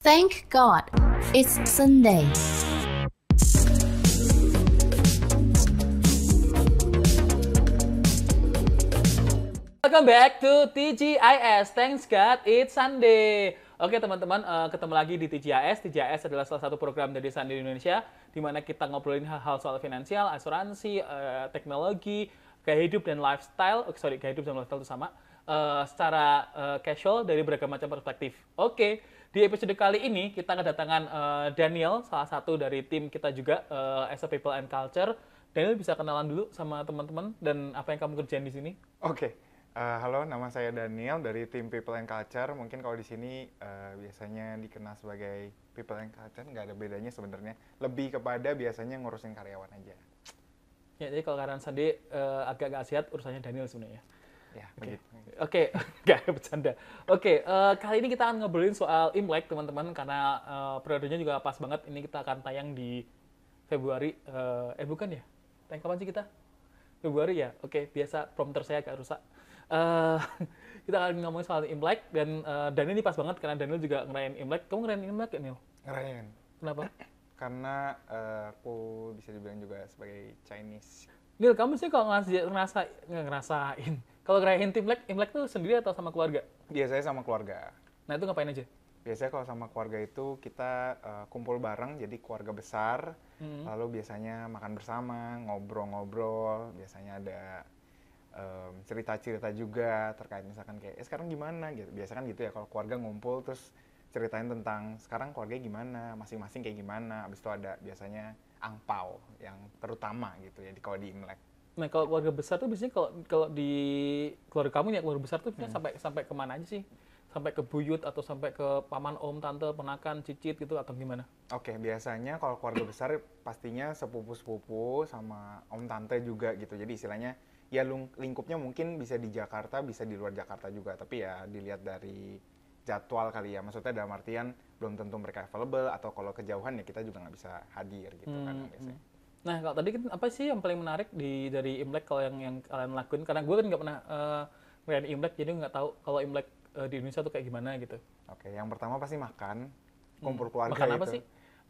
Thank God, it's Sunday. Welcome back to TGIS. Thanks God, it's Sunday. Oke teman-teman, ketemu lagi di TGIS. TGIS adalah salah satu program dari Sunday Indonesia, di mana kita ngobrolin hal-hal soal finansial, asuransi, teknologi, gaya hidup dan lifestyle. Gaya hidup dan lifestyle itu sama. Secara casual dari beragam macam perspektif. Oke, di episode kali ini kita kedatangan Daniel, salah satu dari tim kita juga, as a People and Culture. Daniel bisa kenalan dulu sama teman-teman dan apa yang kamu kerjain di sini? Oke, halo, nama saya Daniel dari tim People and Culture. Mungkin kalau di sini biasanya dikenal sebagai People and Culture, nggak ada bedanya sebenarnya. Lebih kepada biasanya ngurusin karyawan aja. Ya, jadi kalau karyawan Sandi agak gak sehat, urusannya Daniel sebenarnya. Ya, begitu. Oke, nggak bercanda. Oke, kali ini kita akan ngobrolin soal Imlek, teman-teman, karena periodenya juga pas banget. Ini kita akan tayang di Februari. Bukan ya? Tayang kapan sih kita? Februari ya? Oke, biasa prompter saya agak rusak. Kita akan ngomongin soal Imlek, dan Daniel ini pas banget karena Daniel juga ngerayain Imlek. Kamu ngerayain Imlek gak, Neil? Ngerayain. Kenapa? Karena aku bisa dibilang juga sebagai Chinese. Neil, kamu sih kalau ngerasain. Kalau ngerayain Imlek tuh sendiri atau sama keluarga? Biasanya sama keluarga. Nah, itu ngapain aja? Biasanya kalau sama keluarga itu kita kumpul bareng, jadi keluarga besar. Lalu biasanya makan bersama, ngobrol-ngobrol. Biasanya ada cerita-cerita juga terkait misalkan kayak sekarang gimana gitu. Biasa kan gitu ya kalau keluarga ngumpul terus ceritain tentang sekarang keluarga gimana, masing-masing kayak gimana. Habis itu ada biasanya angpau yang terutama gitu ya kalau di Imlek. Nah, kalau keluarga besar tuh biasanya kalau di keluarga kamu ya, keluarga besar tuh biasanya sampai kemana aja sih? Sampai ke buyut atau sampai ke paman, om, tante, ponakan, cicit gitu atau gimana? Oke, biasanya kalau keluarga besar pastinya sepupu-sepupu sama om tante juga gitu. Jadi istilahnya ya lingkupnya mungkin bisa di Jakarta, bisa di luar Jakarta juga. Tapi ya dilihat dari jadwal kali ya. Maksudnya dalam artian belum tentu mereka available atau kalau kejauhan ya kita juga nggak bisa hadir gitu kan biasanya. Nah, kalau tadi kan apa sih yang paling menarik dari Imlek kalau yang kalian lakuin? Karena gue kan nggak pernah ngerayain Imlek, jadi nggak tahu kalau Imlek di Indonesia tuh kayak gimana gitu. Oke, yang pertama pasti makan, kumpul keluarga Makan itu. apa sih?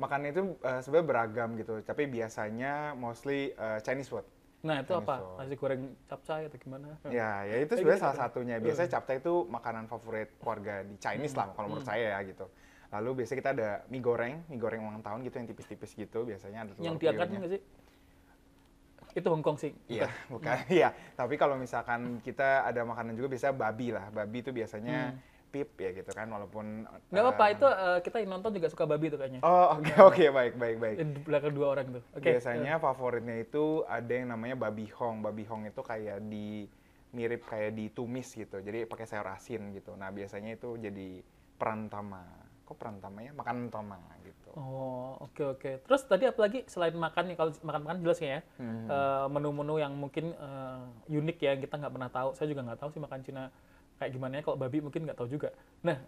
Makan itu sebenarnya beragam gitu, tapi biasanya mostly Chinese food. Nah, itu Chinese apa? food. Nasi goreng capcay atau gimana? Ya itu sebenarnya salah satunya. Biasanya capcay itu makanan favorit keluarga di Chinese lah, kalau menurut saya ya gitu. Lalu biasanya kita ada mie goreng ulang tahun gitu yang tipis-tipis gitu. Biasanya ada telur Yang diangkat puyuhnya. nggak sih? Itu Hongkong sih. Iya, bukan. Iya, tapi kalau misalkan kita ada makanan juga biasanya babi lah. Babi itu biasanya pip ya gitu kan, walaupun Nggak apa-apa, itu kita yang nonton juga suka babi tuh kayaknya. Oh, oke, baik. Di belakang dua orang tuh. Oke. Biasanya favoritnya itu ada yang namanya babi hong. Babi hong itu kayak mirip kayak ditumis gitu. Jadi pakai sayur asin gitu. Nah, biasanya itu jadi peran utama. Kok peran utamanya? Makanan utama gitu. Oh, oke. Terus tadi apalagi selain makan nih, kalau makan jelas ya, menu-menu yang mungkin unik ya, kita nggak pernah tahu. Saya juga nggak tahu sih makan Cina kayak gimana ya. Kalau babi mungkin nggak tahu juga. Nah,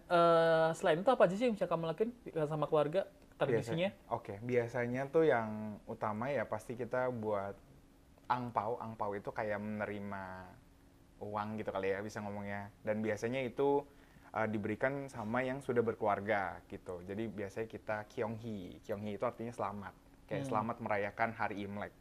selain itu apa aja sih yang bisa kamu lakuin sama keluarga, tradisinya? Oke, biasanya tuh yang utama ya pasti kita buat angpau. Angpau itu kayak menerima uang gitu kali ya, bisa ngomongnya. Dan biasanya itu diberikan sama yang sudah berkeluarga gitu. Jadi biasanya kita Kyonghi. Kyonghi itu artinya selamat. Kayak selamat merayakan hari Imlek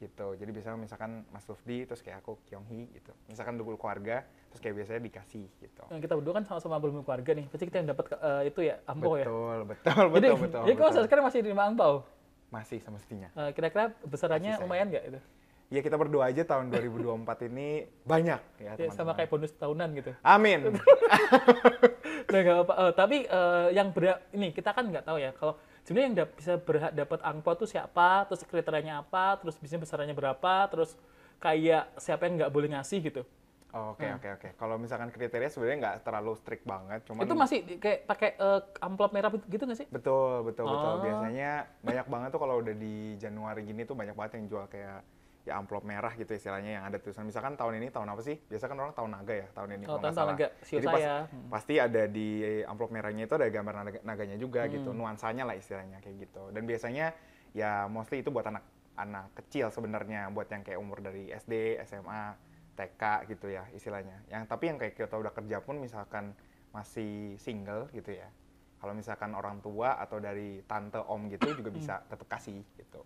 gitu. Jadi biasanya misalkan Mas Lufdi terus kayak aku Kyonghi gitu. Misalkan dukul keluarga terus kayak biasanya dikasih gitu. Nah, kita berdua kan sama-sama belum keluarga nih. Pasti kita yang dapat itu ya, angpau ya. Betul. Jadi kalau sekarang masih terima angpau. Masih semestinya. Kira-kira besarannya Masih, lumayan nggak itu? Ya kita berdoa aja tahun 2024 ini banyak ya Ya, teman-teman. sama kayak bonus tahunan gitu. Amin. Nah, nggak apa. Tapi yang ini kita kan nggak tahu ya. Kalau sebenarnya yang bisa berhak dapat angpau tuh siapa, terus kriterianya apa, terus bisnis besarannya berapa, terus kayak siapa yang nggak boleh ngasih gitu. Oke. Kalau misalkan kriteria sebenarnya nggak terlalu strict banget, cuman Itu masih kayak pakai amplop merah gitu nggak sih? betul. Oh. Biasanya banyak banget tuh kalau udah di Januari gini tuh banyak banget yang jual kayak ya amplop merah gitu istilahnya yang ada tulisan misalkan tahun ini tahun apa sih? Biasa kan orang tahun naga ya tahun ini kalau nggak salah. Naga, sio Jadi saya. pasti ada di amplop merahnya itu ada gambar naganya juga gitu, nuansanya lah istilahnya kayak gitu. Dan biasanya ya mostly itu buat anak kecil sebenarnya, buat yang kayak umur dari SD, SMA, TK gitu ya istilahnya. Tapi yang kayak kita udah kerja pun misalkan masih single gitu ya. Kalau misalkan orang tua atau dari tante om gitu juga bisa tetap kasih gitu.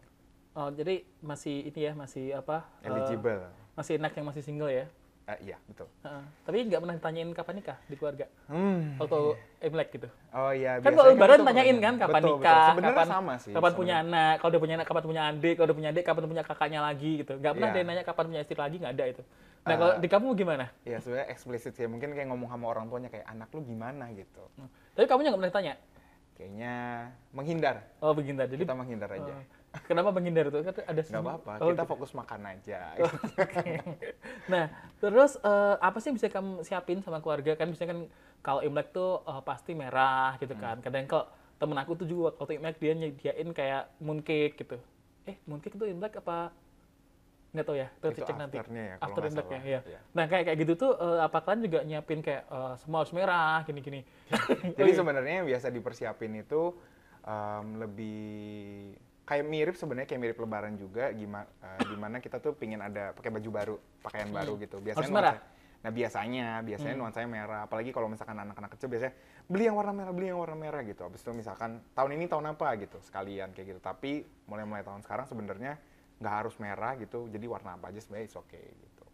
Oh, jadi masih ini ya, masih apa? Eligible. Masih enak yang masih single ya. Iya, betul. Tapi nggak pernah ditanyain kapan nikah di keluarga? Waktu Imlek gitu. Oh iya, Kan biasanya kalau lebaran itu tanyain pertanyaan. kan kapan Betul, nikah, betul. Sebenarnya kapan sama sih. kapan punya sebenarnya. anak, kalau udah punya anak kapan punya adik, kalau udah punya adik kapan punya kakaknya lagi gitu. Nggak pernah Iya. ada yang nanya kapan punya istri lagi, nggak ada itu. Nah, kalau di kamu gimana? Iya, sebenarnya eksplisit sih. Mungkin kayak ngomong sama orang tuanya kayak anak lu gimana gitu. Tapi kamu nggak pernah tanya? Kayaknya menghindar. Oh, begini jadi. Kita menghindar aja. Kenapa menghindar itu? Kan ada Nggak apa-apa, Oh, kita gitu. fokus makan aja. Nah, terus apa sih yang bisa kamu siapin sama keluarga? Kan biasanya kan kalau Imlek tuh pasti merah gitu kan. Kadang kalau temen aku tuh juga waktu Imlek dia nyediain kayak mooncake gitu. Mooncake itu Imlek apa? Nggak tahu ya, terus Itu cek nanti. afternya ya, kalau After nggak Imlek ya, salah. iya. Iya. Nah, kayak gitu tuh apa kalian juga nyiapin kayak semua harus merah, gini-gini. Jadi sebenarnya yang biasa dipersiapin itu lebih kayak mirip sebenarnya kayak mirip Lebaran juga, gimana kita tuh pingin ada pakai baju baru, pakaian baru gitu. Biasanya Harus merah? Nah biasanya nuansanya merah. Apalagi kalau misalkan anak-anak kecil biasanya beli yang warna merah gitu. Habis itu misalkan tahun ini tahun apa gitu sekalian kayak gitu. Tapi mulai tahun sekarang sebenarnya nggak harus merah gitu. Jadi warna apa aja sebenarnya it's okay gitu.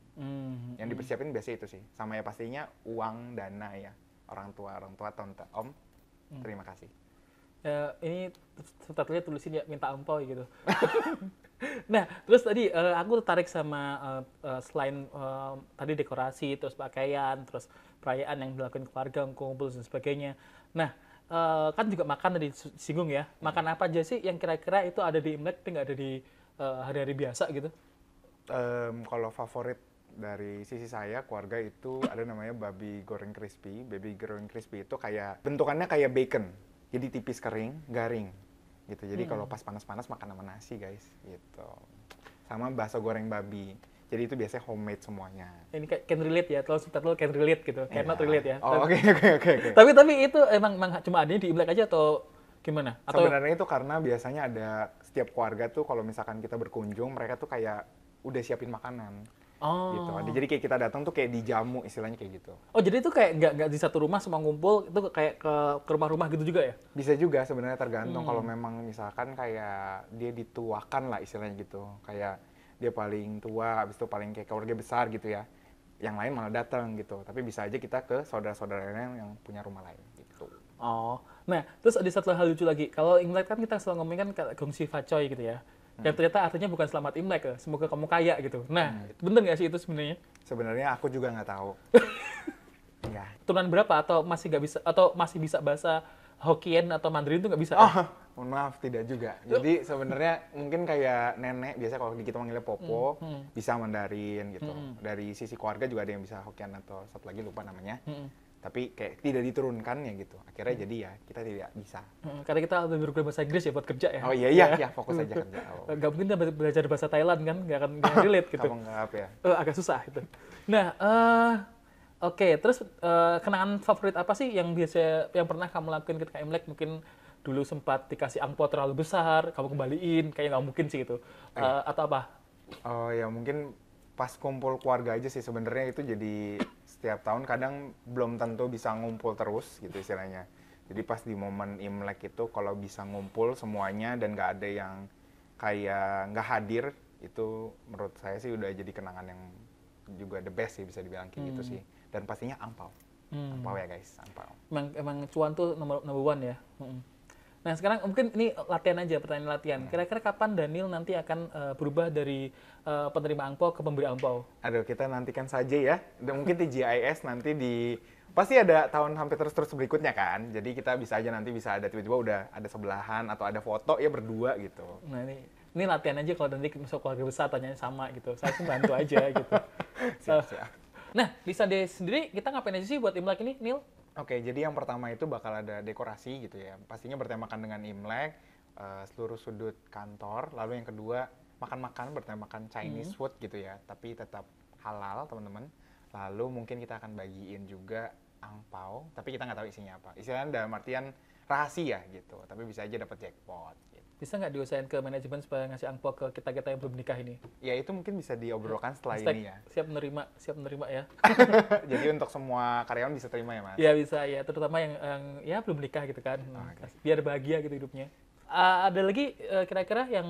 Yang dipersiapin biasanya itu sih. Sama ya pastinya uang, dana ya. Orang tua, tante, om. Terima kasih. Ini subtitlenya tulisin ya minta ampau gitu. Nah, terus tadi aku tertarik sama selain tadi dekorasi, terus pakaian, terus perayaan yang dilakukan keluarga, kumpul dan sebagainya. Nah, kan juga makan tadi singgung ya. Makan apa aja sih yang kira-kira itu ada di Imlek, tapi nggak ada di hari-hari biasa gitu? Kalau favorit dari sisi saya, keluarga itu ada namanya babi goreng crispy. Baby goreng crispy itu kayak bentukannya kayak bacon. Jadi tipis kering, garing gitu. Jadi kalau pas panas-panas makan sama nasi guys gitu. Sama bakso goreng babi. Jadi itu biasanya homemade semuanya. Ini kayak can relate ya, kalau subtitle can relate gitu, cannot relate ya. Oh, oke. Tapi itu emang cuma adanya di Imlek aja atau gimana? Atau Sebenarnya itu karena biasanya ada setiap keluarga tuh kalau misalkan kita berkunjung, mereka tuh kayak udah siapin makanan. Gitu. Jadi kayak kita datang tuh kayak dijamu istilahnya kayak gitu. Oh, jadi itu kayak nggak di satu rumah semua ngumpul, itu kayak ke rumah-rumah gitu juga ya? Bisa juga sebenarnya tergantung kalau memang misalkan kayak dia dituakan lah istilahnya gitu. Kayak dia paling tua, habis itu paling kayak keluarga besar gitu ya. Yang lain malah datang gitu. Tapi bisa aja kita ke saudara-saudaranya yang punya rumah lain gitu. Oh, nah terus ada satu hal lucu lagi. Kalau Imlek kan kita selalu ngomongin kan gongsi facoy gitu ya. Yang ternyata artinya bukan selamat Imlek ya, semoga kamu kaya gitu. Nah, bener nggak sih itu sebenarnya? Sebenarnya aku juga nggak tahu. Ya. Turunan berapa atau masih nggak bisa atau masih bisa bahasa Hokkien atau Mandarin itu nggak bisa? Mohon maaf, tidak juga. Jadi sebenarnya mungkin kayak nenek, biasa kalau kita manggilnya Popo, bisa Mandarin gitu. Dari sisi keluarga juga ada yang bisa Hokkien atau satu lagi lupa namanya. Tapi kayak tidak diturunkan ya gitu. Akhirnya jadi ya kita tidak bisa. Karena kita lebih berguna bahasa Inggris ya buat kerja ya. Oh iya, fokus aja kerja. Gak mungkin kita belajar bahasa Thailand kan, nggak akan relate gitu. Kamu nggak apa ya? Agak susah gitu. Nah, oke, terus kenangan favorit apa sih yang yang pernah kamu lakuin ketika Imlek? Mungkin dulu sempat dikasih angpau terlalu besar, kamu kembaliin, kayaknya nggak mungkin sih itu. Atau apa? Oh ya mungkin pas kumpul keluarga aja sih sebenarnya itu jadi setiap tahun kadang belum tentu bisa ngumpul terus gitu istilahnya. Jadi pas di momen Imlek itu kalau bisa ngumpul semuanya dan nggak ada yang kayak nggak hadir, itu menurut saya sih udah jadi kenangan yang juga the best sih bisa dibilang kayak gitu sih. Dan pastinya angpau. Angpau ya guys, angpau. Emang cuan tuh number one ya. Nah sekarang mungkin ini latihan aja, pertanyaan latihan. Kira-kira kapan Daniel nanti akan berubah dari penerima angpau ke pemberi angpau? Aduh, kita nantikan saja ya. Dan mungkin TGIS nanti pasti ada tahun hampir terus berikutnya kan. Jadi kita bisa aja nanti bisa ada tiba-tiba udah ada sebelahan atau ada foto ya berdua gitu. Nah ini latihan aja kalau nanti masuk keluarga besar tanyanya sama gitu. Saya pun bantu aja gitu. Siap. Nah di Sunday sendiri kita ngapain aja sih buat Imlek ini, Neil? Oke, jadi yang pertama itu bakal ada dekorasi gitu ya. Pastinya bertemakan dengan Imlek, seluruh sudut kantor. Lalu yang kedua, makan-makan bertemakan Chinese food gitu ya. Tapi tetap halal, teman-teman. Lalu mungkin kita akan bagiin juga angpau, tapi kita nggak tahu isinya apa. Istilahnya dalam artian rahasia gitu, tapi bisa aja dapat jackpot. Gitu. Bisa nggak diusahain ke manajemen supaya ngasih angpau ke kita-kita yang belum nikah ini? Ya itu mungkin bisa diobrolkan setelah Hashtag ini ya. siap menerima ya. Jadi untuk semua karyawan bisa terima ya Mas? Ya bisa ya, terutama yang ya belum nikah gitu kan. Biar bahagia gitu hidupnya. Ada lagi kira-kira yang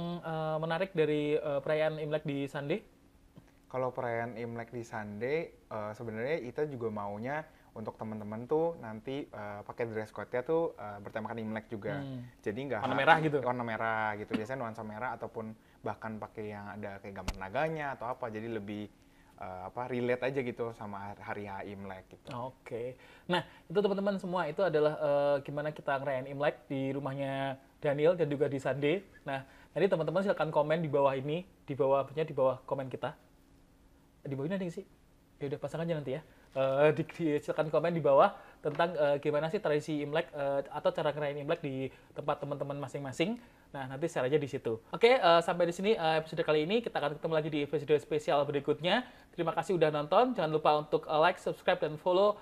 menarik dari perayaan Imlek di Sunday? Kalau perayaan Imlek di Sunday, sebenarnya kita juga maunya untuk teman-teman tuh nanti pakai dress code-nya tuh bertemakan Imlek juga. Jadi nggak warna merah gitu. Warna merah gitu. Biasanya nuansa merah ataupun bahkan pakai yang ada kayak gambar naganya atau apa. Jadi lebih relate aja gitu sama hari Imlek gitu. Oke. Nah, itu teman-teman semua itu adalah gimana kita ngerayain Imlek di rumahnya Daniel dan juga di Sunday. Nah, nanti teman-teman silakan komen di bawah ini, di bawah komen kita. Di bawah ini ada nggak sih? Ya udah pasang aja nanti ya. Silakan komen di bawah tentang gimana sih tradisi Imlek atau cara ngerayain Imlek di tempat teman-teman masing-masing. Nah, nanti share aja di situ. Oke, sampai di sini episode kali ini. Kita akan ketemu lagi di episode spesial berikutnya. Terima kasih udah nonton. Jangan lupa untuk like, subscribe, dan follow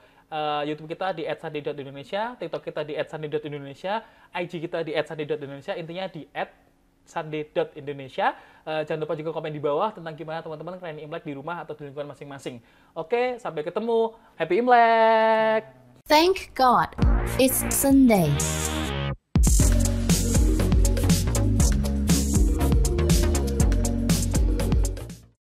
YouTube kita di @sunday.indonesia, TikTok kita di @sunday.indonesia, IG kita di @sunday.indonesia, intinya di @sunday.indonesia. Jangan lupa juga komen di bawah tentang gimana teman-teman ngerayain Imlek di rumah atau di lingkungan masing-masing. Oke, sampai ketemu. Happy Imlek! Thank God it's Sunday.